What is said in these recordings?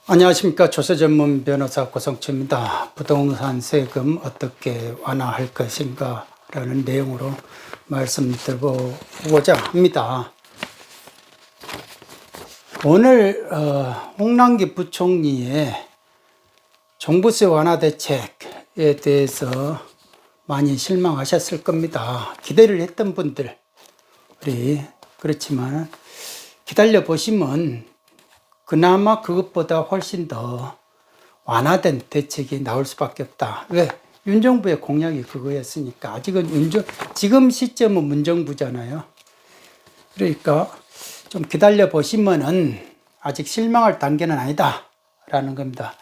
안녕하십니까. 조세전문 변호사 고성주입니다. 부동산 세금 어떻게 완화할 것인가 라는 내용으로 말씀드려보고자 합니다. 오늘 홍남기 부총리의 종부세 완화 대책에 대해서 많이 실망하셨을 겁니다. 기대를 했던 분들이 그렇지만 기다려 보시면 그나마 그것보다 훨씬 더 완화된 대책이 나올 수밖에 없다. 왜? 윤 정부의 공약이 그거였으니까. 아직은 지금 시점은 문정부잖아요. 그러니까 좀 기다려 보시면은 아직 실망할 단계는 아니다 라는 겁니다.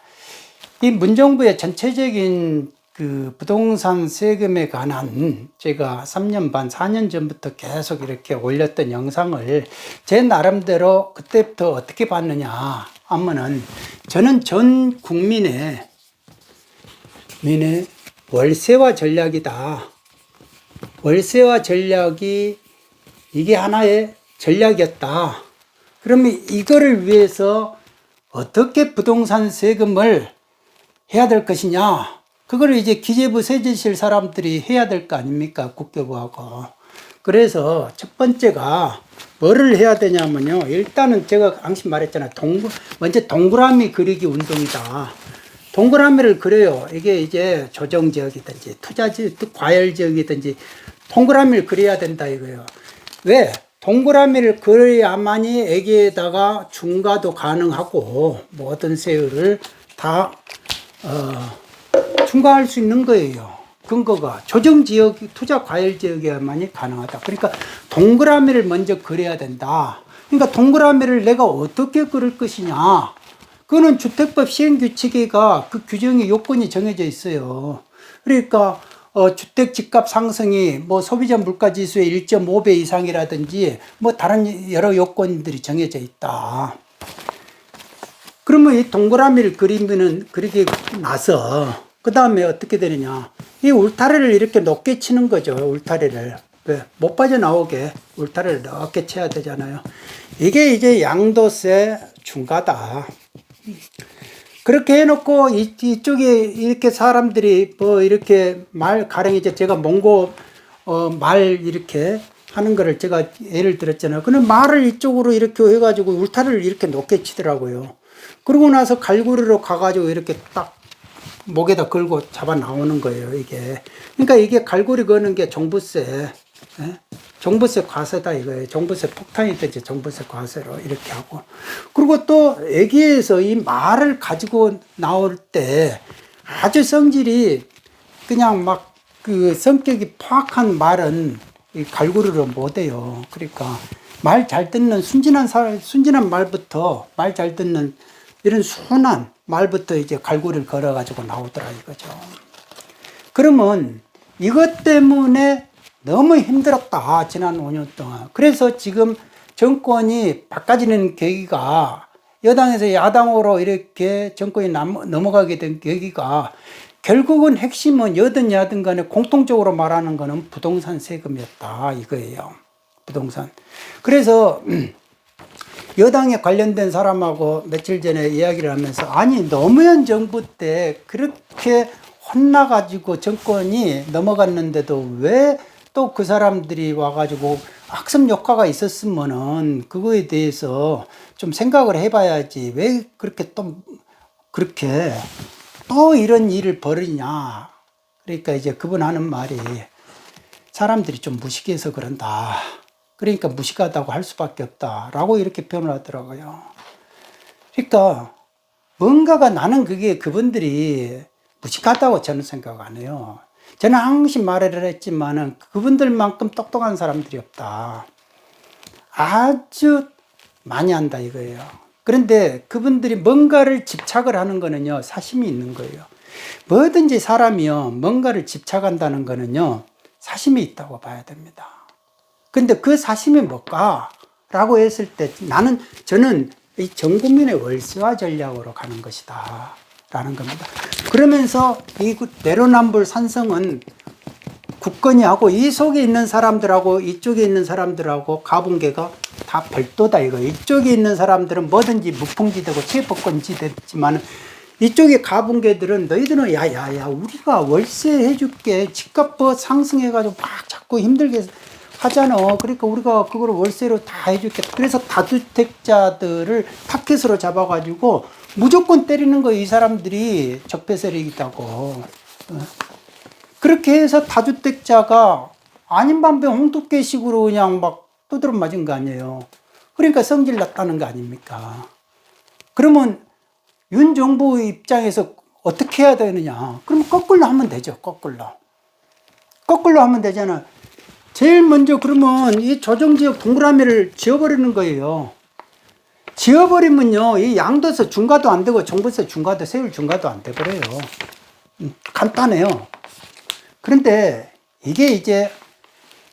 이 문정부의 전체적인 그 부동산 세금에 관한 제가 3년 반, 4년 전부터 계속 이렇게 올렸던 영상을 제 나름대로 그때부터 어떻게 봤느냐 하면은 저는 전 국민의 월세화 전략이다. 월세화 전략이 이게 하나의 전략이었다. 그러면 이거를 위해서 어떻게 부동산 세금을 해야 될 것이냐. 그걸 이제 기재부 세제실 사람들이 해야 될 거 아닙니까? 국교부하고. 그래서 첫 번째가 뭐를 해야 되냐면요. 일단은 제가 항상 말했잖아요. 먼저 동그라미 그리기 운동이다. 동그라미를 그려요. 이게 이제 조정지역이든지 투자지역, 과열지역이든지 동그라미를 그려야 된다 이거예요. 왜? 동그라미를 그려야만이 여기에다가 중과도 가능하고 모든 세율을 다 충과할 수 있는 거예요. 근거가 조정지역, 투자 과열지역에만이 가능하다. 그러니까 동그라미를 먼저 그려야 된다. 그러니까 동그라미를 내가 어떻게 그릴 것이냐. 그거는 주택법 시행규칙에가 그 규정의 요건이 정해져 있어요. 그러니까 주택 집값 상승이 뭐 소비자 물가지수의 1.5배 이상이라든지 뭐 다른 여러 요건들이 정해져 있다. 그러면 이 동그라미를 그리고 나서 그 다음에 어떻게 되느냐. 이 울타리를 이렇게 높게 치는 거죠. 울타리를. 왜? 못 빠져나오게 울타리를 높게 쳐야 되잖아요. 이게 이제 양도세 중과다. 그렇게 해놓고 이쪽에 이렇게 사람들이 뭐 이렇게 가령 이제 제가 몽고 말 이렇게 하는 거를 제가 예를 들었잖아요. 근데 말을 이쪽으로 이렇게 해가지고 울타리를 이렇게 높게 치더라고요. 그러고 나서 갈고리로 가가지고 이렇게 딱 목에다 걸고 잡아 나오는 거예요, 이게. 그러니까 이게 갈고리 거는 게 종부세, 종부세 과세다 이거예요. 종부세 폭탄이든지 종부세 과세로 이렇게 하고. 그리고 또 여기에서 이 말을 가지고 나올 때 아주 성질이 그냥 막 그 성격이 포악한 말은 이 갈고리로 못 해요. 그러니까 말 잘 듣는 순진한 말부터 말 잘 듣는 이런 순한 말부터 이제 갈고리를 걸어가지고 나오더라 이거죠. 그러면 이것 때문에 너무 힘들었다. 지난 5년 동안. 그래서 지금 정권이 바꿔지는 계기가 여당에서 야당으로 이렇게 정권이 넘어가게 된 계기가 결국은 핵심은 여든 야든 간에 공통적으로 말하는 거는 부동산 세금이었다 이거예요. 부동산. 그래서 여당에 관련된 사람하고 며칠 전에 이야기를 하면서 아니 노무현 정부 때 그렇게 혼나가지고 정권이 넘어갔는데도 왜 또 그 사람들이 와가지고 학습 효과가 있었으면은 그거에 대해서 좀 생각을 해봐야지 왜 그렇게 또 이런 일을 벌이냐. 그러니까 이제 그분 하는 말이 사람들이 좀 무식해서 그런다. 그러니까 무식하다고 할 수밖에 없다라고 이렇게 표현을 하더라고요. 그러니까 뭔가가 나는 그게 그분들이 무식하다고 저는 생각 안 해요. 저는 항상 말을 했지만은 그분들만큼 똑똑한 사람들이 없다. 아주 많이 한다 이거예요. 그런데 그분들이 뭔가를 집착을 하는 거는요, 사심이 있는 거예요. 뭐든지 사람이요, 뭔가를 집착한다는 거는요, 사심이 있다고 봐야 됩니다. 근데 그 사심이 뭘까? 라고 했을 때 저는 이 전 국민의 월세화 전략으로 가는 것이다. 라는 겁니다. 그러면서 이 내로남불 산성은 굳건히 하고 이 속에 있는 사람들하고 이쪽에 있는 사람들하고 가분계가 다 다 별도다 이거. 이쪽에 있는 사람들은 뭐든지 무풍지되고 체포권지되지만 이쪽에 가본 개들은 너희들은 야야야 우리가 월세 해줄게 집값 뭐 상승해가지고 막 자꾸 힘들게 하잖아. 그러니까 우리가 그걸 월세로 다 해줄게. 그래서 다주택자들을 타켓으로 잡아가지고 무조건 때리는 거 이 사람들이 적폐 세력이다고. 그렇게 해서 다주택자가 아닌 반배 홍두깨식으로 그냥 막 두드러 맞은 거 아니에요. 그러니까 성질 났다는 거 아닙니까? 그러면 윤 정부 입장에서 어떻게 해야 되느냐? 그러면 거꾸로 하면 되죠. 거꾸로 하면 되잖아. 제일 먼저 그러면 이 조정지역 동그라미를 지어버리는 거예요. 지어버리면요, 이 양도세 중과도 안 되고 종부세 중과도, 세율 중과도 안 돼버려요. 간단해요. 그런데 이게 이제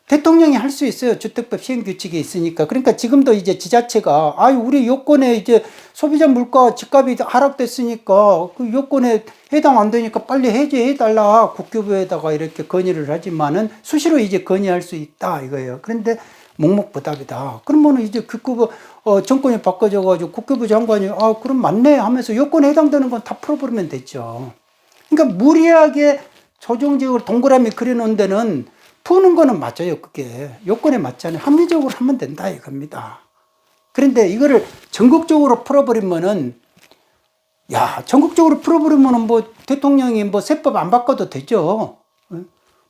대통령이 할 수 있어요. 주택법 시행규칙이 있으니까. 그러니까 지금도 이제 지자체가, 우리 요건에 이제 소비자 물가 집값이 하락됐으니까 그 요건에 해당 안 되니까 빨리 해제해달라. 국교부에다가 이렇게 건의를 하지만은 수시로 이제 건의할 수 있다 이거예요. 그런데 묵묵부답이다. 그러면은 이제 국교부, 정권이 바꿔져가지고 국교부 장관이, 그럼 맞네 하면서 요건에 해당되는 건 다 풀어버리면 되죠. 그러니까 무리하게 조정지역을 동그라미 그려놓은 데는 푸는 거는 맞아요. 그게 요건에 맞잖아요. 합리적으로 하면 된다 이겁니다. 그런데 이거를 전국적으로 풀어버리면은, 전국적으로 풀어버리면은 뭐 대통령이 뭐 세법 안 바꿔도 되죠.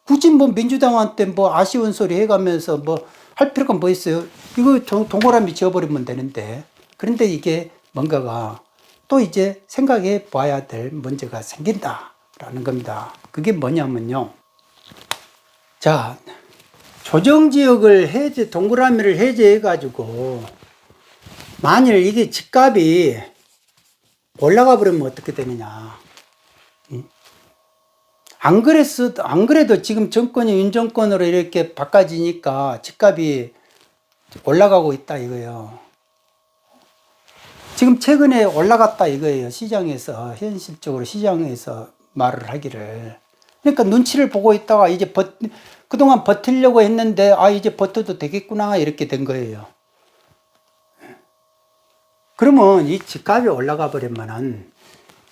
굳이 뭐 민주당한테 뭐 아쉬운 소리 해가면서 뭐 할 필요가 뭐 있어요. 이거 동그라미 지어버리면 되는데. 그런데 이게 뭔가가 또 이제 생각해 봐야 될 문제가 생긴다라는 겁니다. 그게 뭐냐면요. 자, 조정지역을 동그라미를 해제해가지고, 만일 이게 집값이 올라가 버리면 어떻게 되느냐. 안 그래도 지금 정권이 윤 정권으로 이렇게 바꿔지니까 집값이 올라가고 있다 이거예요. 지금 최근에 올라갔다 이거예요. 현실적으로 시장에서 말을 하기를. 그러니까 눈치를 보고 있다가 이제 그동안 버티려고 했는데, 이제 버텨도 되겠구나, 이렇게 된 거예요. 그러면 이 집값이 올라가 버리면은,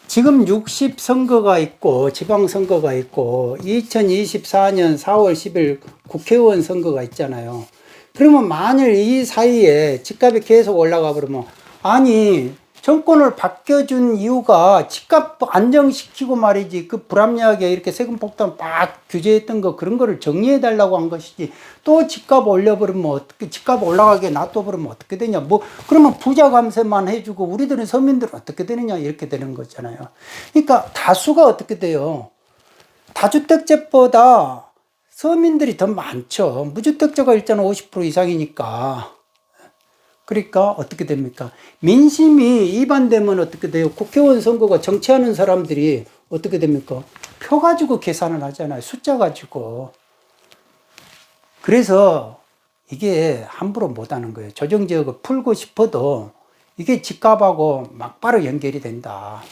지금 60선거가 있고, 지방선거가 있고, 2024년 4월 10일 국회의원 선거가 있잖아요. 그러면 만일 이 사이에 집값이 계속 올라가 버리면, 정권을 바뀌어준 이유가 집값 안정시키고 말이지, 그 불합리하게 이렇게 세금 폭탄 막 규제했던 거, 그런 거를 정리해달라고 한 것이지, 또 집값 올려버리면 집값 올라가게 놔둬버리면 어떻게 되냐. 그러면 부자 감세만 해주고, 우리들은 서민들은 어떻게 되느냐, 이렇게 되는 거잖아요. 그러니까 다수가 어떻게 돼요? 다주택자보다 서민들이 더 많죠. 무주택자가 일단 50% 이상이니까. 그러니까 어떻게 됩니까? 민심이 이반되면 어떻게 돼요? 국회의원 선거가 정치하는 사람들이 어떻게 됩니까? 표 가지고 계산을 하잖아요. 숫자 가지고. 그래서 이게 함부로 못하는 거예요. 조정지역을 풀고 싶어도 이게 집값하고 막바로 연결이 된다.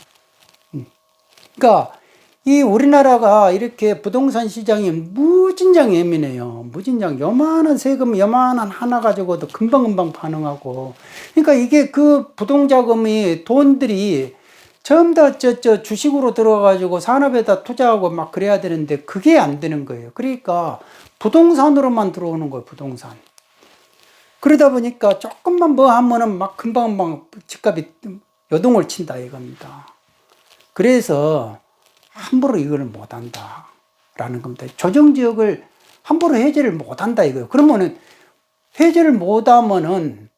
그러니까 이 우리나라가 이렇게 부동산 시장이 무진장 예민해요. 무진장 요만한 세금 요만한 하나 가지고도 금방금방 반응하고. 그러니까 이게 그 부동자금이 돈들이 전부 다 주식으로 들어가지고 산업에다 투자하고 막 그래야 되는데 그게 안 되는 거예요. 그러니까 부동산으로만 들어오는 거예요. 부동산. 그러다 보니까 조금만 뭐 하면은 막 금방금방 집값이 요동을 친다 이겁니다. 그래서 함부로 이걸 못한다 라는 겁니다. 조정지역을 함부로 해제를 못한다 이거예요. 그러면은 해제를 못하면은,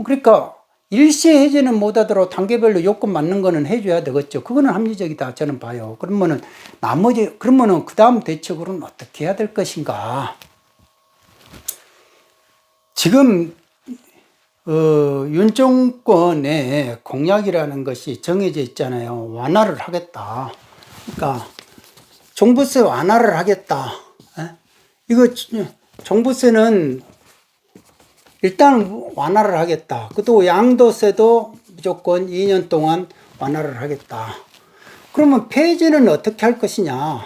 그러니까 일시에 해제는 못하더라도 단계별로 요건 맞는 거는 해줘야 되겠죠. 그거는 합리적이다 저는 봐요. 그러면은 그러면은 그 다음 대책으로는 어떻게 해야 될 것인가. 지금 윤 정권의 공약이라는 것이 정해져 있잖아요. 완화를 하겠다. 그러니까 종부세 완화를 하겠다. 이거 종부세는 일단 완화를 하겠다. 또 양도세도 무조건 2년 동안 완화를 하겠다. 그러면 폐지는 어떻게 할 것이냐?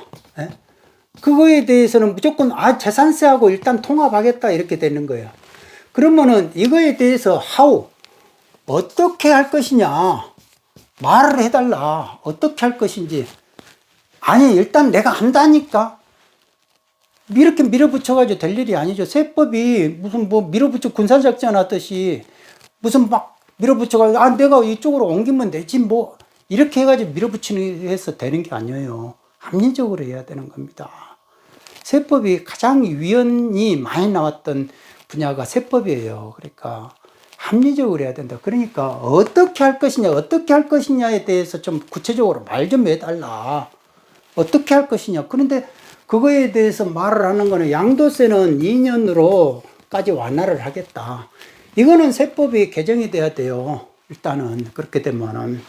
그거에 대해서는 무조건 재산세하고 일단 통합하겠다 이렇게 되는 거예요. 그러면은 이거에 대해서 어떻게 할 것이냐 말을 해달라. 어떻게 할 것인지. 아니 일단 내가 한다니까. 이렇게 밀어붙여가지고 될 일이 아니죠. 세법이 무슨 뭐 밀어붙여 군사작전 하듯이 무슨 막 밀어붙여가지고 내가 이쪽으로 옮기면 되지 뭐 이렇게 해가지고 밀어붙이는 해서 되는 게 아니에요. 합리적으로 해야 되는 겁니다. 세법이 가장 위헌이 많이 나왔던 분야가 세법이에요. 그러니까 합리적으로 해야 된다. 그러니까 어떻게 할 것이냐에 대해서 좀 구체적으로 말 좀 해달라. 어떻게 할 것이냐. 그런데 그거에 대해서 말을 하는 거는 양도세는 2년으로까지 완화를 하겠다. 이거는 세법이 개정이 돼야 돼요. 일단은 그렇게 되면은.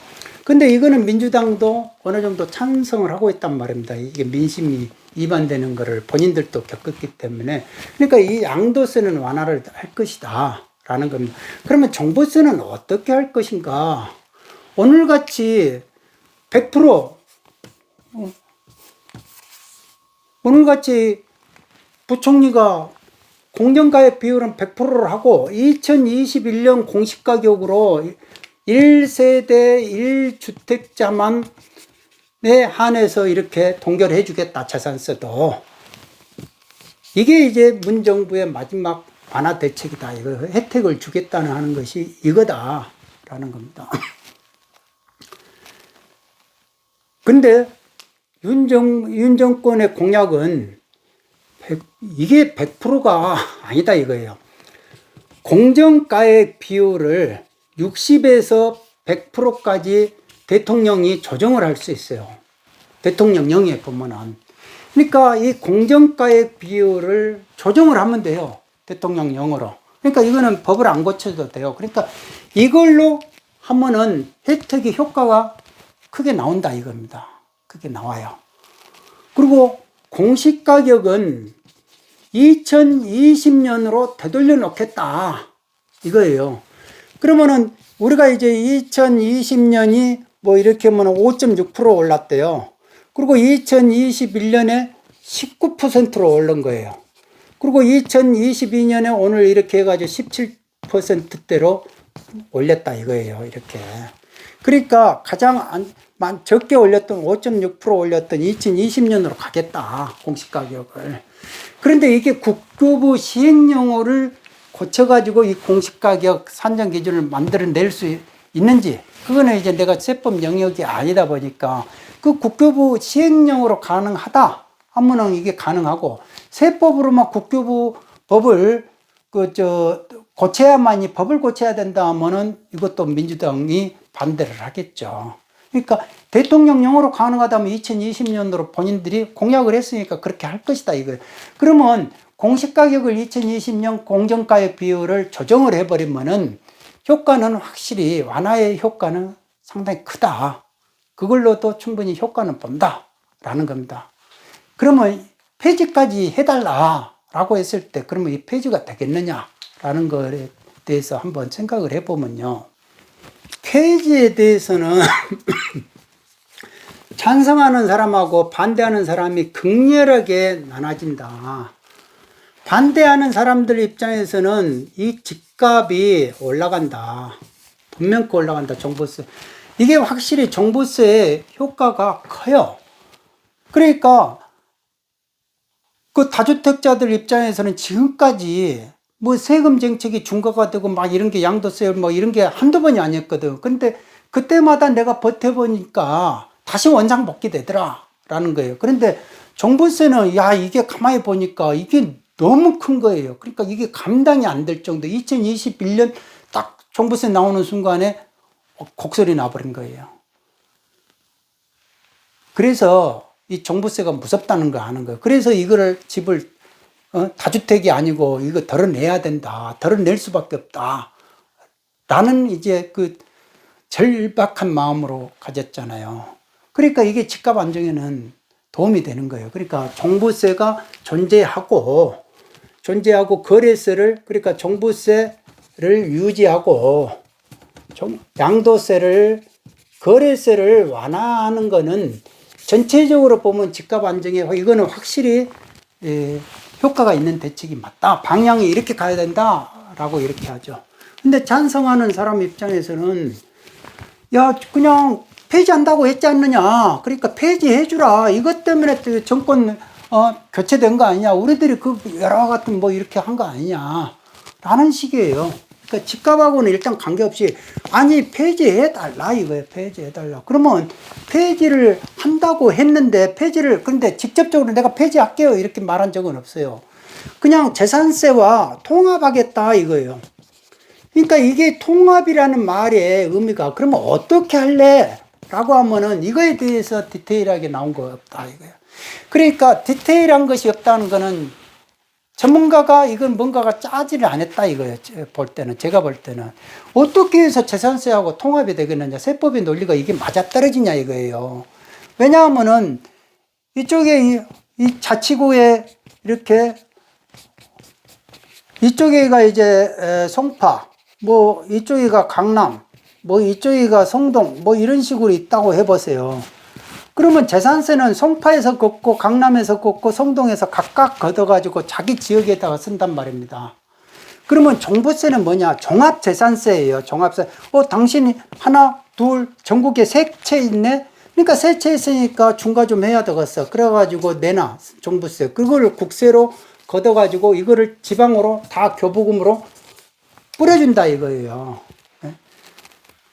근데 이거는 민주당도 어느 정도 찬성을 하고 있단 말입니다. 이게 민심이 위반되는 거를 본인들도 겪었기 때문에. 그러니까 이 양도세는 완화를 할 것이다 라는 겁니다. 그러면 종부세는 어떻게 할 것인가. 오늘같이 100% 오늘같이 부총리가 공정가액 비율은 100%를 하고 2021년 공시가격으로 1세대 1주택자만 에 한해서 이렇게 동결해 주겠다. 재산세도. 이게 이제 문정부의 마지막 완화 대책이다. 이거 혜택을 주겠다는 하는 것이 이거다 라는 겁니다. 근데 윤 정권의 공약은 이게 100%가 아니다 이거예요. 공정가액 비율을 60에서 100%까지 대통령이 조정을 할 수 있어요. 대통령령에 보면은. 그러니까 이 공정가액 비율을 조정을 하면 돼요. 대통령령으로. 그러니까 이거는 법을 안 고쳐도 돼요. 그러니까 이걸로 하면은 혜택이 효과가 크게 나온다 이겁니다. 크게 나와요. 그리고 공시가격은 2020년으로 되돌려 놓겠다 이거예요. 그러면은 우리가 이제 2020년이 뭐 이렇게 하면 5.6% 올랐대요. 그리고 2021년에 19%로 오른 거예요. 그리고 2022년에 오늘 이렇게 해가지고 17%대로 올렸다 이거예요. 이렇게. 그러니까 가장 적게 올렸던 5.6% 올렸던 2020년으로 가겠다. 공시가격을. 그런데 이게 국교부 시행령을 고쳐가지고 이 공시가격 산정 기준을 만들어낼 수 있는지, 그거는 이제 내가 세법 영역이 아니다 보니까 그 국교부 시행령으로 가능하다 하면은 이게 가능하고, 세법으로만 국교부 법을 고쳐야만이 법을 고쳐야 된다 하면은 이것도 민주당이 반대를 하겠죠. 그러니까 대통령령으로 가능하다면 2020년으로 본인들이 공약을 했으니까 그렇게 할 것이다 이거예요. 그러면 공시가격을 2020년 공정가액 비율을 조정을 해버리면은 효과는 확실히 완화의 효과는 상당히 크다. 그걸로도 충분히 효과는 본다라는 겁니다. 그러면 폐지까지 해달라라고 했을 때 그러면 이 폐지가 되겠느냐라는 것에 대해서 한번 생각을 해보면요. 폐지에 대해서는 찬성하는 사람하고 반대하는 사람이 극렬하게 나눠진다. 반대하는 사람들 입장에서는 이 집값이 올라간다. 분명히 올라간다. 종부세. 이게 확실히 종부세의 효과가 커요. 그러니까 그 다주택자들 입장에서는 지금까지 뭐 세금 정책이 중과가 되고 막 이런 게 양도세 뭐 이런 게 한두 번이 아니었거든. 근데 그때마다 내가 버텨보니까 다시 원상복귀 되더라 라는 거예요. 그런데 종부세는 이게 가만히 보니까 이게 너무 큰 거예요. 그러니까 이게 감당이 안 될 정도. 2021년 딱 종부세 나오는 순간에 곡소리 나버린 거예요. 그래서 이 종부세가 무섭다는 거 아는 거예요. 그래서 이거를 집을 다주택이 아니고 이거 덜어내야 된다. 덜어낼 수밖에 없다. 라는 이제 그 절박한 마음으로 가졌잖아요. 그러니까 이게 집값 안정에는 도움이 되는 거예요. 그러니까 종부세가 존재하고 거래세를, 그러니까 종부세를 유지하고 양도세를, 거래세를 완화하는 거는 전체적으로 보면 집값 안정에 이거는 확실히 효과가 있는 대책이 맞다. 방향이 이렇게 가야 된다 라고 이렇게 하죠. 근데 찬성하는 사람 입장에서는 야, 그냥 폐지한다고 했지 않느냐. 그러니까 폐지해주라. 이것 때문에 정권 교체된 거 아니냐. 우리들이 그 여러 같은 뭐 이렇게 한 거 아니냐. 라는 식이에요. 그러니까 집값하고는 일단 관계없이 아니 폐지해달라 이거예요. 폐지해달라. 그러면 폐지를 한다고 했는데 근데 직접적으로 내가 폐지할게요 이렇게 말한 적은 없어요. 그냥 재산세와 통합하겠다 이거예요. 그러니까 이게 통합이라는 말의 의미가 그러면 어떻게 할래? 라고 하면은 이거에 대해서 디테일하게 나온 거 없다 이거예요. 그러니까 디테일한 것이 없다는 거는 전문가가 이건 뭔가가 짜지를 안 했다 이거예요. 제가 볼 때는 어떻게 해서 재산세하고 통합이 되겠느냐, 세법의 논리가 이게 맞아떨어지냐 이거예요. 왜냐하면은 이쪽에 이 자치구에 이렇게 이쪽에가 이제 송파, 뭐 이쪽에가 강남, 뭐 이쪽에가 성동, 뭐 이런 식으로 있다고 해보세요. 그러면 재산세는 송파에서 걷고 강남에서 걷고 성동에서 각각 걷어가지고 자기 지역에다가 쓴단 말입니다. 그러면 종부세는 뭐냐? 종합재산세예요. 종합세. 당신이 하나, 둘, 전국에 세 채 있네? 그러니까 세 채 있으니까 중과 좀 해야 되겠어. 그래가지고 내놔, 종부세. 그걸 국세로 걷어가지고 이거를 지방으로 다 교부금으로 뿌려준다 이거예요.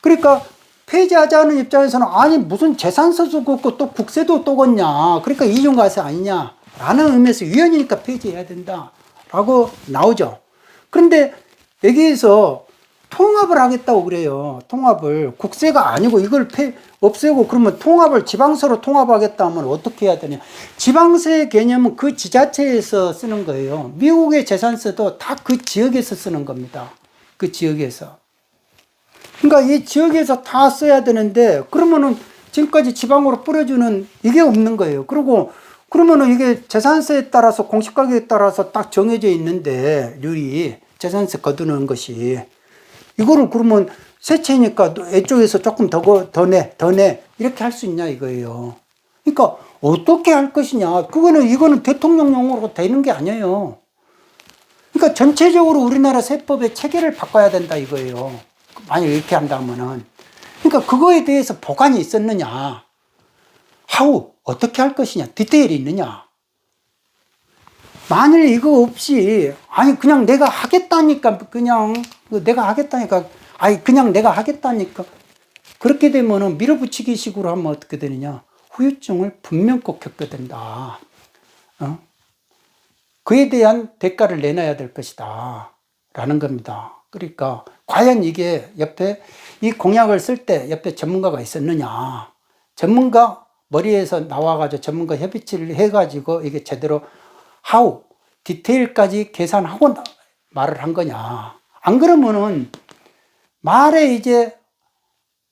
그러니까 폐지하자는 입장에서는 아니 무슨 재산세도 걷고 또 국세도 또 걷냐. 그러니까 이중과세 아니냐. 라는 의미에서 위헌이니까 폐지해야 된다. 라고 나오죠. 그런데 여기에서 통합을 하겠다고 그래요. 통합을. 국세가 아니고 이걸 없애고 그러면 통합을 지방세로 통합하겠다 하면 어떻게 해야 되냐. 지방세 개념은 그 지자체에서 쓰는 거예요. 미국의 재산세도 다 그 지역에서 쓰는 겁니다. 그 지역에서. 그러니까 이 지역에서 다 써야 되는데 그러면은 지금까지 지방으로 뿌려주는 이게 없는 거예요. 그러면은 이게 재산세에 따라서 공시가격에 따라서 딱 정해져 있는데 률이 재산세 거두는 것이 이거를 그러면 세 채니까 이쪽에서 조금 더 내 이렇게 할 수 있냐 이거예요. 그러니까 어떻게 할 것이냐. 이거는 대통령령으로 되는 게 아니에요. 그러니까 전체적으로 우리나라 세법의 체계를 바꿔야 된다 이거예요. 만약 이렇게 한다면은. 그러니까 그거에 대해서 보관이 있었느냐. 어떻게 할 것이냐. 디테일이 있느냐. 만일 이거 없이, 그냥 내가 하겠다니까, 그냥 내가 하겠다니까. 그렇게 되면은 밀어붙이기 식으로 하면 어떻게 되느냐. 후유증을 분명 꼭 겪게 된다. 그에 대한 대가를 내놔야 될 것이다. 라는 겁니다. 그러니까 과연 이게 옆에 이 공약을 쓸 때 옆에 전문가가 있었느냐. 전문가 머리에서 나와가지고 전문가 협의체를 해가지고 이게 제대로 디테일까지 계산하고 말을 한 거냐. 안 그러면은 말에 이제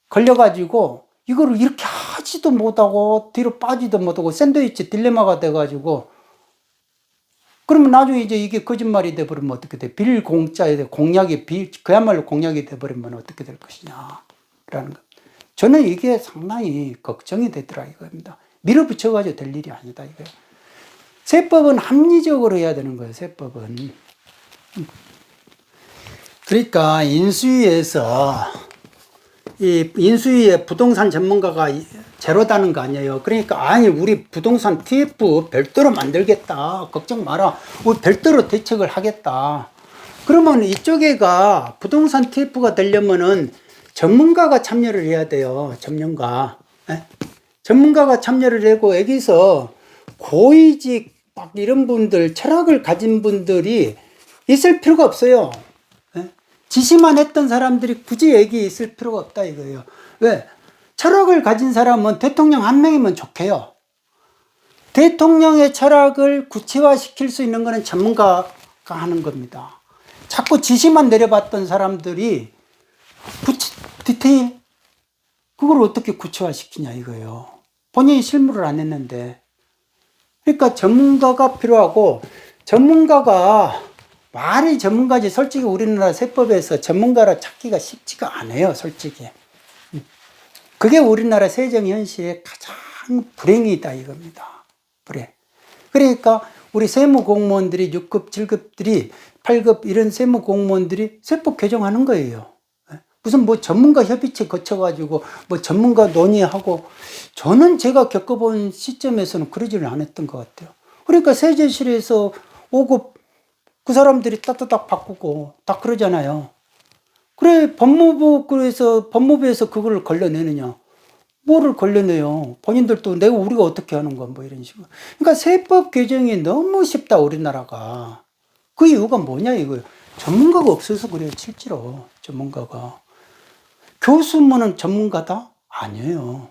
걸려가지고 이거를 이렇게 하지도 못하고 뒤로 빠지도 못하고 샌드위치 딜레마가 돼가지고 그러면 나중에 이제 이게 거짓말이 돼버리면 어떻게 돼? 공짜에 그야말로 공약이 돼버리면 어떻게 될 것이냐. 라는 것. 저는 이게 상당히 걱정이 되더라 이겁니다. 밀어붙여가지고 될 일이 아니다 이거예요. 세법은 합리적으로 해야 되는 거예요, 세법은. 그러니까 인수위에 부동산 전문가가 제로다는 거 아니에요. 그러니까 우리 부동산 TF 별도로 만들겠다. 걱정 마라. 우리 별도로 대책을 하겠다. 그러면 이쪽에가 부동산 TF가 되려면은 전문가가 참여를 해야 돼요. 전문가가 참여를 하고 여기서 고위직 막 이런 분들, 철학을 가진 분들이 있을 필요가 없어요. 지시만 했던 사람들이 굳이 여기 있을 필요가 없다 이거예요. 왜? 철학을 가진 사람은 대통령 한 명이면 좋게요. 대통령의 철학을 구체화시킬 수 있는 것은 전문가가 하는 겁니다. 자꾸 지시만 내려봤던 사람들이 디테일 그걸 어떻게 구체화시키냐 이거예요. 본인이 실무를 안 했는데. 그러니까 전문가가 필요하고 전문가가 말이 전문가지 솔직히 우리나라 세법에서 전문가라 찾기가 쉽지가 않아요. 솔직히. 그게 우리나라 세정 현실의 가장 불행이다 이겁니다. 불행. 그러니까 우리 세무 공무원들이 6급, 7급들이 8급 이런 세무 공무원들이 세법 개정하는 거예요. 무슨 뭐 전문가 협의체 거쳐가지고 뭐 전문가 논의하고, 저는 제가 겪어본 시점에서는 그러지는 않았던 것 같아요. 그러니까 세제실에서 5급 그 사람들이 따따닥 바꾸고 다 그러잖아요. 그래, 그래서 법무부에서 그걸 걸러내느냐? 뭐를 걸려내요? 본인들도 우리가 어떻게 하는 건 뭐 이런 식으로. 그러니까 세법 개정이 너무 쉽다, 우리나라가. 그 이유가 뭐냐, 이거예요. 전문가가 없어서 그래요, 실제로. 전문가가. 교수면은 전문가다? 아니에요.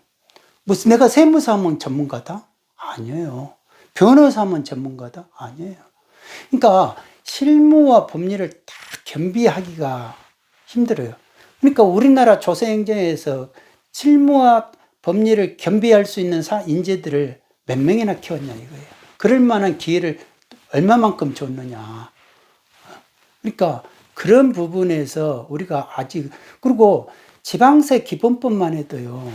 무슨 내가 세무사 하면 전문가다? 아니에요. 변호사 하면 전문가다? 아니에요. 그러니까 실무와 법리를 다 겸비하기가 힘들어요. 그러니까 우리나라 조세행정에서 실무와 법리를 겸비할 수 있는 인재들을 몇 명이나 키웠냐 이거예요. 그럴 만한 기회를 얼마만큼 줬느냐. 그러니까 그런 부분에서 우리가 아직, 그리고 지방세 기본법만 해도요,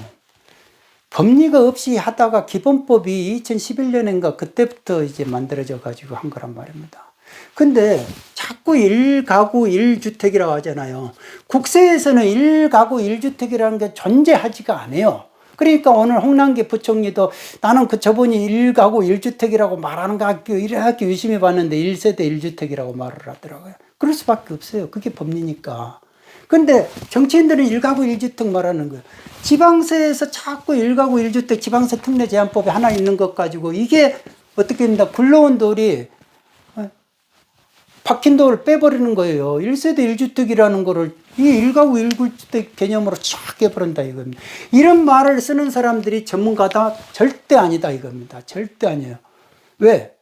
법리가 없이 하다가 기본법이 2011년인가 그때부터 이제 만들어져 가지고 한 거란 말입니다. 근데 자꾸 1가구 1주택이라고 하잖아요. 국세에서는 1가구 1주택이라는 게 존재하지가 않아요. 그러니까 오늘 홍남기 부총리도 나는 저분이 1가구 1주택이라고 말하는 거 이렇게 유심히 봤는데 1세대 1주택이라고 말을 하더라고요. 그럴 수밖에 없어요. 그게 법리니까. 근데 정치인들은 1가구 1주택 말하는 거예요. 지방세에서 자꾸 1가구 1주택 지방세 특례 제한법이 하나 있는 것 가지고 이게 어떻게 됩니다. 굴러온 돌이 박힌 돌을 빼버리는 거예요. 1세대 1주택이라는 거를 이 1가구 1주택 개념으로 쫙 깨버린다 이겁니다. 이런 말을 쓰는 사람들이 전문가다? 절대 아니다 이겁니다. 절대 아니에요. 왜?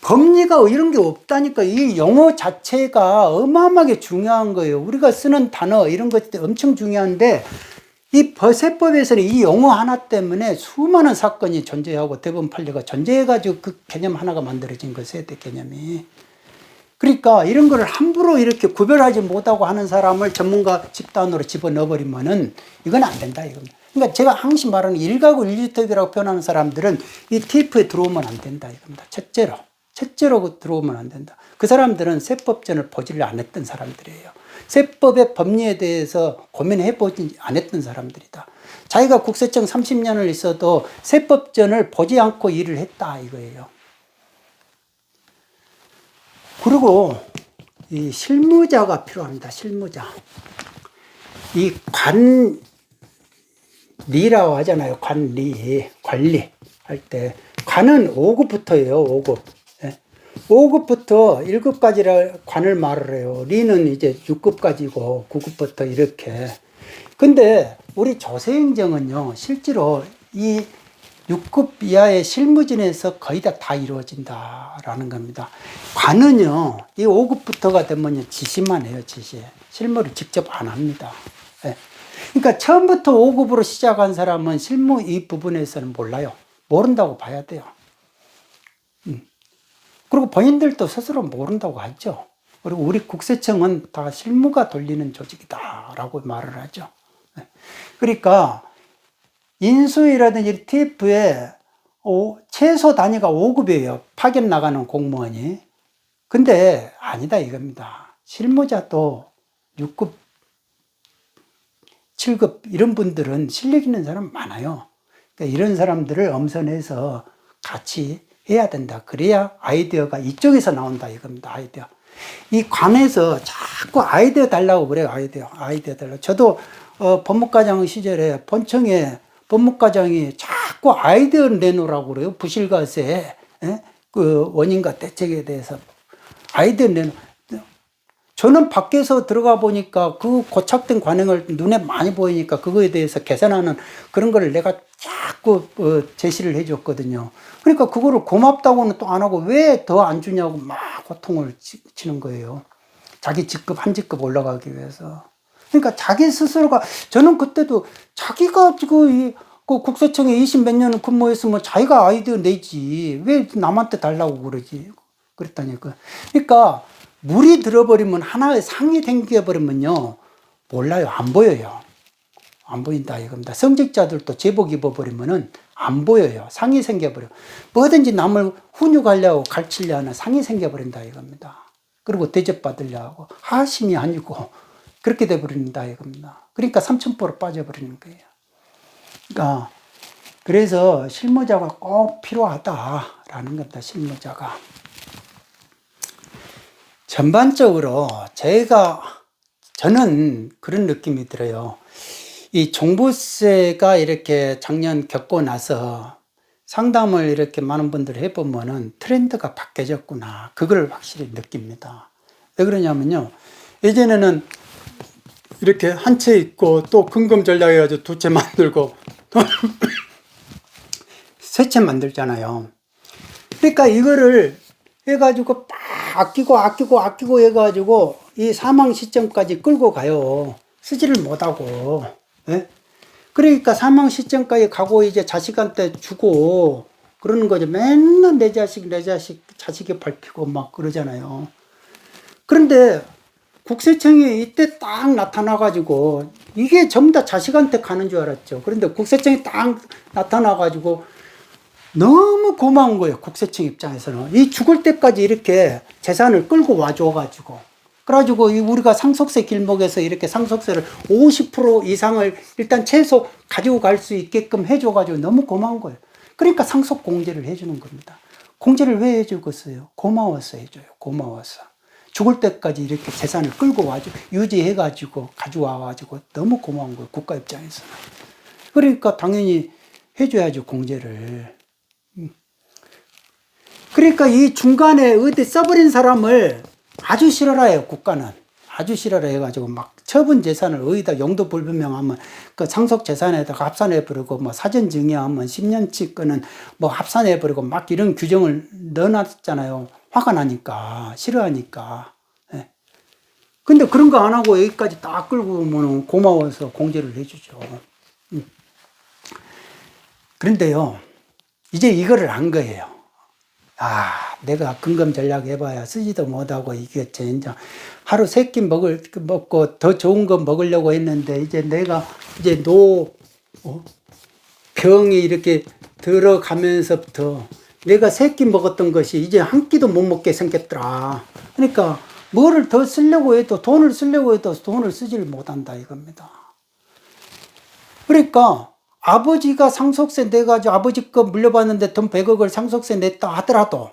법리가 이런 게 없다니까. 이 용어 자체가 어마어마하게 중요한 거예요. 우리가 쓰는 단어 이런 것들 엄청 중요한데, 이 세법에서는 이 용어 하나 때문에 수많은 사건이 존재하고 대법원 판례가 존재해가지고 그 개념 하나가 만들어진 거예요. 세대 개념이. 그러니까 이런 거를 함부로 이렇게 구별하지 못하고 하는 사람을 전문가 집단으로 집어넣어버리면은 이건 안 된다 이겁니다. 그러니까 제가 항상 말하는 1가구 1주택이라고 표현하는 사람들은 이 TF에 들어오면 안 된다 이겁니다. 첫째로 들어오면 안 된다. 그 사람들은 세법전을 보지를 안 했던 사람들이에요. 세법의 법리에 대해서 고민해보지 않았던 사람들이다. 자기가 국세청 30년을 있어도 세법전을 보지 않고 일을 했다 이거예요. 그리고 이 실무자가 필요합니다. 실무자. 이 관리라고 하잖아요. 관리 할 때. 관은 5급부터예요. 5급. 5급부터 1급까지를 관을 말을 해요. 리는 이제 6급까지고 9급부터 이렇게. 근데 우리 조세행정은요, 실제로 이 6급 이하의 실무진에서 거의 다 이루어진다라는 겁니다. 관은요, 이 5급부터가 되면요, 지시만 해요, 지시. 실무를 직접 안 합니다. 그러니까 처음부터 5급으로 시작한 사람은 실무 이 부분에서는 몰라요. 모른다고 봐야 돼요. 그리고 본인들도 스스로 모른다고 하죠. 그리고 우리 국세청은 다 실무가 돌리는 조직이다라고 말을 하죠. 그러니까 인수위라든지 TF에 최소 단위가 5급이에요. 파견 나가는 공무원이. 근데 아니다 이겁니다. 실무자도 6급, 7급 이런 분들은 실력 있는 사람 많아요. 그러니까 이런 사람들을 엄선해서 같이 해야 된다. 그래야 아이디어가 이쪽에서 나온다 이겁니다. 아이디어. 이 관에서 자꾸 아이디어 달라고 그래요. 아이디어 달라고. 저도 법무과장 시절에 본청에 법무과장이 자꾸 아이디어를 내놓으라고 그래요. 부실과세 그 원인과 대책에 대해서 아이디어 내놓. 저는 밖에서 들어가 보니까 그 고착된 관행을 눈에 많이 보이니까 그거에 대해서 개선하는 그런 거를 내가 자꾸 제시를 해줬거든요. 그러니까 그거를 고맙다고는 또 안 하고 왜 더 안 주냐고 막 고통을 치는 거예요. 자기 직급 한 직급 올라가기 위해서. 그러니까 자기 스스로가, 저는 그때도 자기가 그 국세청에 20 몇 년을 근무했으면 자기가 아이디어 내지 왜 남한테 달라고 그러지. 그랬다니까. 그러니까 물이 들어버리면 하나의 상이 생겨버리면요 몰라요. 안 보여요. 안 보인다 이겁니다. 성직자들도 제복 입어버리면은 안 보여요. 상이 생겨버려. 뭐든지 남을 훈육하려고 가르치려 하는 상이 생겨버린다 이겁니다. 그리고 대접받으려 하고 하심이 아니고 그렇게 돼버린다 이겁니다. 그러니까 삼천포로 빠져버리는 거예요. 그러니까 그래서 실무자가 꼭 필요하다라는 겁니다. 실무자가. 전반적으로 저는 그런 느낌이 들어요. 이 종부세가 이렇게 작년 겪고 나서 상담을 이렇게 많은 분들 해보면은 트렌드가 바뀌어졌구나. 그걸 확실히 느낍니다. 왜 그러냐면요. 예전에는 이렇게 한 채 있고 또 근금 전략해가지고 두 채 만들고 세 채 만들잖아요. 그러니까 이거를 해가지고 딱 아끼고 해가지고 이 사망 시점까지 끌고 가요. 쓰지를 못하고. 예? 그러니까 사망 시점까지 가고 이제 자식한테 주고 그러는 거죠. 맨날 내 자식 자식이 밟히고 막 그러잖아요. 그런데 국세청이 이때 딱 나타나가지고 이게 전부 다 자식한테 가는 줄 알았죠. 그런데 국세청이 딱 나타나가지고 너무 고마운 거예요. 국세청 입장에서는. 이 죽을 때까지 이렇게 재산을 끌고 와줘가지고. 그래가지고 우리가 상속세 길목에서 이렇게 상속세를 50% 이상을 일단 최소 가지고 갈 수 있게끔 해줘가지고 너무 고마운 거예요. 그러니까 상속 공제를 해주는 겁니다. 공제를 왜 해주겠어요? 고마워서 해줘요. 고마워서. 죽을 때까지 이렇게 재산을 끌고 와줘, 유지해가지고 가져와가지고 너무 고마운 거예요. 국가 입장에서는. 그러니까 당연히 해줘야죠. 공제를. 그러니까 이 중간에 어디 써버린 사람을 아주 싫어해요. 국가는. 아주 싫어해 가지고 막 처분 재산을 어디다 용도 불분명하면 그 상속 재산에다가 합산해버리고 뭐 사전 증여하면 10년치 거는 뭐 합산해버리고 막 이런 규정을 넣어놨잖아요. 화가 나니까, 싫어하니까. 예. 근데 그런 거 안 하고 여기까지 딱 끌고 오면 고마워서 공제를 해주죠. 그런데요, 이제 이거를 안 거예요. 내가 근검 전략 해봐야 쓰지도 못하고 이게 젠장 하루 3끼 먹고 더 좋은 거 먹으려고 했는데 이제 내가 이제 병이 이렇게 들어가면서부터 내가 3끼 먹었던 것이 이제 한 끼도 못 먹게 생겼더라. 그러니까 뭐를 더 쓰려고 해도 돈을 쓰지를 못한다 이겁니다. 그러니까 아버지가 상속세 내가지고 아버지 거 물려받는데 돈 100억을 상속세 냈다 하더라도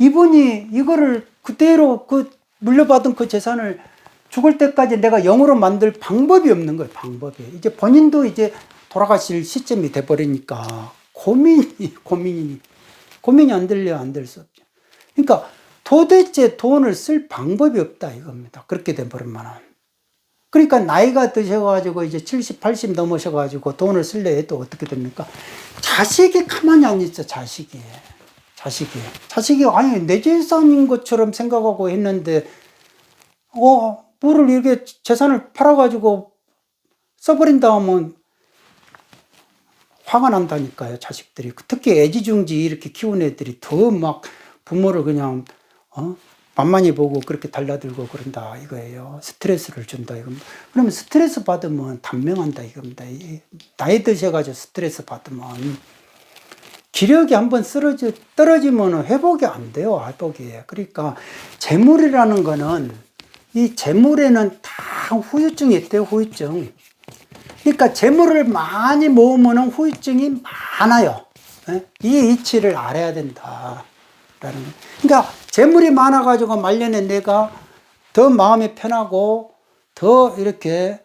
이분이 이거를 그대로 그 물려받은 그 재산을 죽을 때까지 내가 영으로 만들 방법이 없는 거예요. 방법이. 이제 본인도 이제 돌아가실 시점이 돼버리니까 고민이 안 될 수 없죠. 그러니까 도대체 돈을 쓸 방법이 없다 이겁니다. 그렇게 돼버리면. 그러니까 나이가 드셔가지고 이제 70, 80 넘으셔가지고 돈을 쓸려 해도 어떻게 됩니까? 자식이 가만히 안 있어, 자식이 아니 내 재산인 것처럼 생각하고 했는데 뭐를 이렇게 재산을 팔아가지고 써버린다 하면 화가 난다니까요. 자식들이. 특히 애지중지 이렇게 키운 애들이 더 막 부모를 그냥 만만히 보고 그렇게 달라들고 그런다 이거예요. 스트레스를 준다 이겁니다. 그러면 스트레스 받으면 단명한다 이겁니다. 나이 드셔가지고 스트레스 받으면 기력이 한번 떨어지면 회복이 안 돼요. 회복이. 그러니까 재물이라는 거는 이 재물에는 다 후유증이 있대요. 후유증. 그러니까 재물을 많이 모으면 후유증이 많아요. 이 이치를 알아야 된다. 그러니까 재물이 많아가지고 말년에 내가 더 마음이 편하고 더 이렇게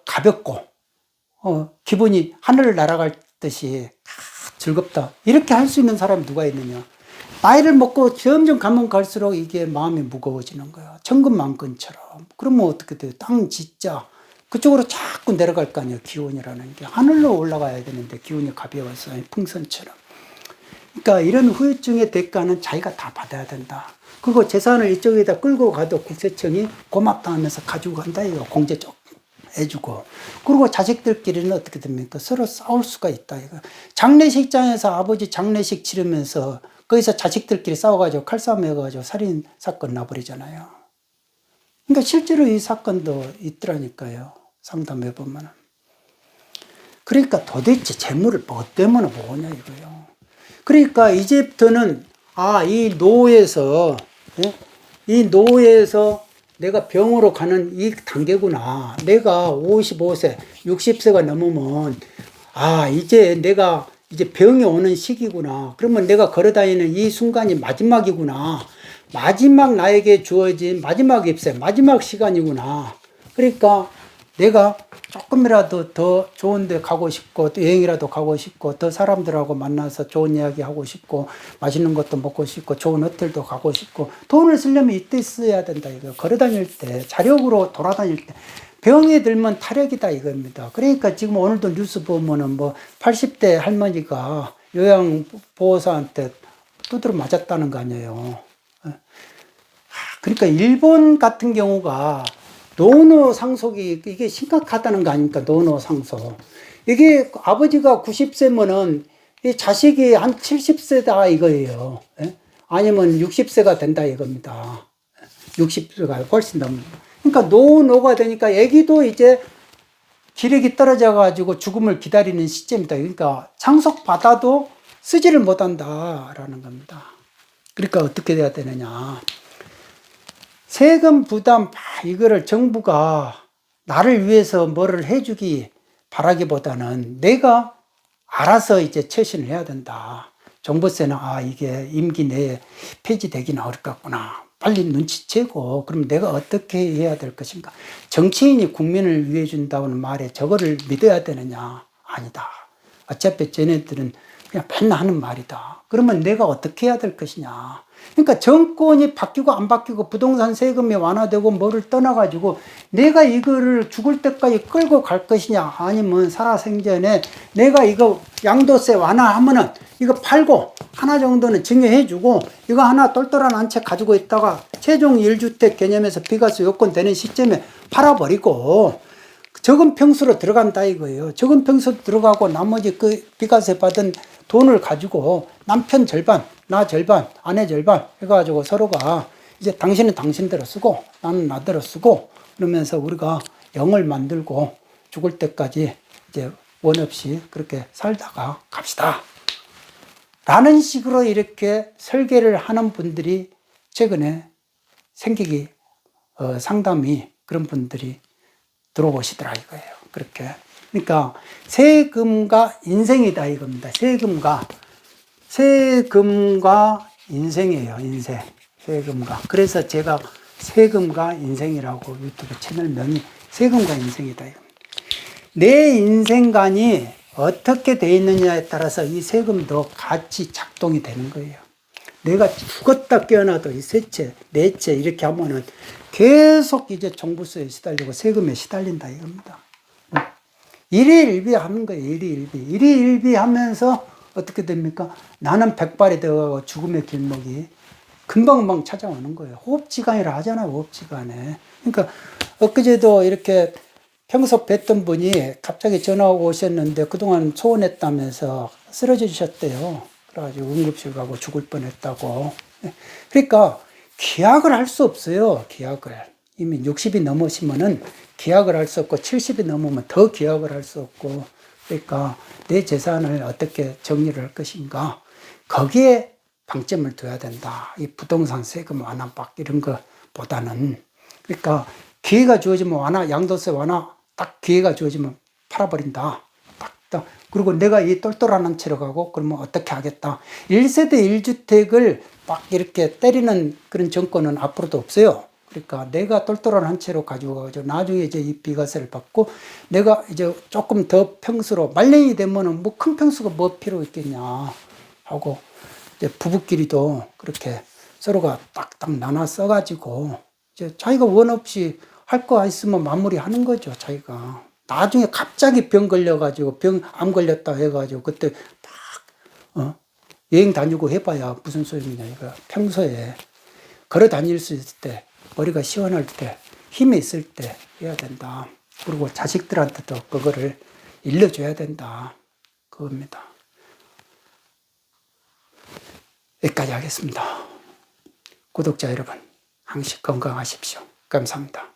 가볍고 기분이 하늘을 날아갈 듯이 즐겁다 이렇게 할 수 있는 사람이 누가 있느냐. 나이를 먹고 점점 가면 갈수록 이게 마음이 무거워지는 거야. 천근만근처럼. 그러면 어떻게 돼요? 땅 진짜 그쪽으로 자꾸 내려갈 거 아니에요. 기운이라는 게 하늘로 올라가야 되는데 기운이 가벼워서 풍선처럼. 그러니까 이런 후유증의 대가는 자기가 다 받아야 된다. 그리고 재산을 이쪽에다 끌고 가도 국세청이 고맙다 하면서 가지고 간다. 이거 공제 좀 해주고. 그리고 자식들끼리는 어떻게 됩니까? 서로 싸울 수가 있다. 이거. 장례식장에서 아버지 장례식 치르면서 거기서 자식들끼리 싸워가지고 칼싸움 해가지고 살인 사건 나버리잖아요. 그러니까 실제로 이 사건도 있더라니까요. 상담해보면. 그러니까 도대체 재물을 뭐 때문에 모으냐 이거요. 그러니까 이제부터는 이 노에서 내가 병으로 가는 이 단계구나. 내가 55세, 60세가 넘으면 이제 내가 이제 병이 오는 시기구나. 그러면 내가 걸어다니는 이 순간이 마지막이구나. 마지막 나에게 주어진 마지막 입세, 마지막 시간이구나. 그러니까 내가 조금이라도 더 좋은 데 가고 싶고, 또 여행이라도 가고 싶고, 더 사람들하고 만나서 좋은 이야기 하고 싶고, 맛있는 것도 먹고 싶고, 좋은 호텔도 가고 싶고, 돈을 쓰려면 이때 써야 된다 이거. 걸어 다닐 때, 자력으로 돌아다닐 때. 병에 들면 타력이다 이겁니다. 그러니까 지금 오늘도 뉴스 보면은 80대 할머니가 요양보호사한테 두드려 맞았다는 거 아니에요. 그러니까 일본 같은 경우가 노노 상속이 이게 심각하다는 거 아닙니까? 노노 상속. 이게 아버지가 90세면은 이 자식이 한 70세다 이거예요. 아니면 60세가 된다 이겁니다. 60세가 훨씬 넘는. 그러니까 노노가 되니까 애기도 이제 기력이 떨어져 가지고 죽음을 기다리는 시점이다. 그러니까 상속받아도 쓰지를 못한다라는 겁니다. 그러니까 어떻게 돼야 되느냐. 세금 부담, 이거를 정부가 나를 위해서 뭐를 해주기 바라기보다는 내가 알아서 이제 처신을 해야 된다. 종부세는 이게 임기 내에 폐지되기는 어렵겠구나. 빨리 눈치채고 그럼 내가 어떻게 해야 될 것인가. 정치인이 국민을 위해 준다는 말에 저거를 믿어야 되느냐. 아니다. 어차피 쟤네들은 그냥 맨날 하는 말이다. 그러면 내가 어떻게 해야 될 것이냐. 그러니까 정권이 바뀌고 안 바뀌고 부동산 세금이 완화되고 뭐를 떠나가지고 내가 이거를 죽을 때까지 끌고 갈 것이냐 아니면 살아생전에 내가 이거 양도세 완화하면은 이거 팔고 하나 정도는 증여해주고 이거 하나 똘똘한 한 채 가지고 있다가 최종 1주택 개념에서 비과세 요건 되는 시점에 팔아버리고 적은 평수로 들어간다 이거예요. 적은 평수 들어가고 나머지 그 비과세 받은 돈을 가지고 남편 절반, 나 절반, 아내 절반 해가지고 서로가 이제 당신은 당신대로 쓰고 나는 나대로 쓰고 그러면서 우리가 영을 만들고 죽을 때까지 이제 원 없이 그렇게 살다가 갑시다. 라는 식으로 이렇게 설계를 하는 분들이 최근에 생기기 상담이 그런 분들이 들어보시더라 이거예요. 그렇게. 그러니까 세금과 인생이다 이겁니다. 세금과 인생이에요. 인생. 세금과. 그래서 제가 세금과 인생이라고 유튜브 채널명이 세금과 인생이다 이겁니다. 내 인생관이 어떻게 되어 있느냐에 따라서 이 세금도 같이 작동이 되는 거예요. 내가 죽었다 깨어나도 이 셋째, 넷째 이렇게 하면은 계속 이제 종부세에 시달리고 세금에 시달린다 이겁니다. 일희일비 하는 거예요. 일희일비 하면서 어떻게 됩니까? 나는 백발이 되어가고 죽음의 길목이 금방금방 찾아오는 거예요. 호흡지간이라 하잖아요. 호흡지간에. 그러니까 엊그제도 이렇게 평소 뵀던 분이 갑자기 전화 오셨는데 그동안 소원했다면서 쓰러지셨대요. 그래가지고 응급실 가고 죽을 뻔했다고. 그러니까 기약을 할 수 없어요. 기약을. 이미 60이 넘으시면은 기약을 할 수 없고 70이 넘으면 더 기약을 할 수 없고 그러니까 내 재산을 어떻게 정리를 할 것인가 거기에 방점을 둬야 된다. 이 부동산 세금 완화박 이런 거보다는 그러니까 기회가 주어지면 완화, 양도세 완화 딱 기회가 주어지면 팔아버린다. 딱. 그리고 내가 이 똘똘한 한 채로 가고 그러면 어떻게 하겠다. 1세대 1주택을 막 이렇게 때리는 그런 정권은 앞으로도 없어요. 그러니까 내가 똘똘한 한 채로 가지고 가지고 나중에 이제 이 비과세를 받고 내가 이제 조금 더 평수로 말년이 되면은 뭐 큰 평수가 뭐 필요 있겠냐 하고 이제 부부끼리도 그렇게 서로가 딱딱 나눠 써가지고 이제 자기가 원 없이 할 거 있으면 마무리 하는 거죠, 자기가. 나중에 갑자기 병 걸려가지고 암 걸렸다 해가지고 그때 딱 여행 다니고 해봐야 무슨 소용이냐 이거. 평소에 걸어 다닐 수 있을 때 머리가 시원할 때 힘이 있을 때 해야 된다. 그리고 자식들한테도 그거를 일러줘야 된다. 그겁니다. 여기까지 하겠습니다. 구독자 여러분 항상 건강하십시오. 감사합니다.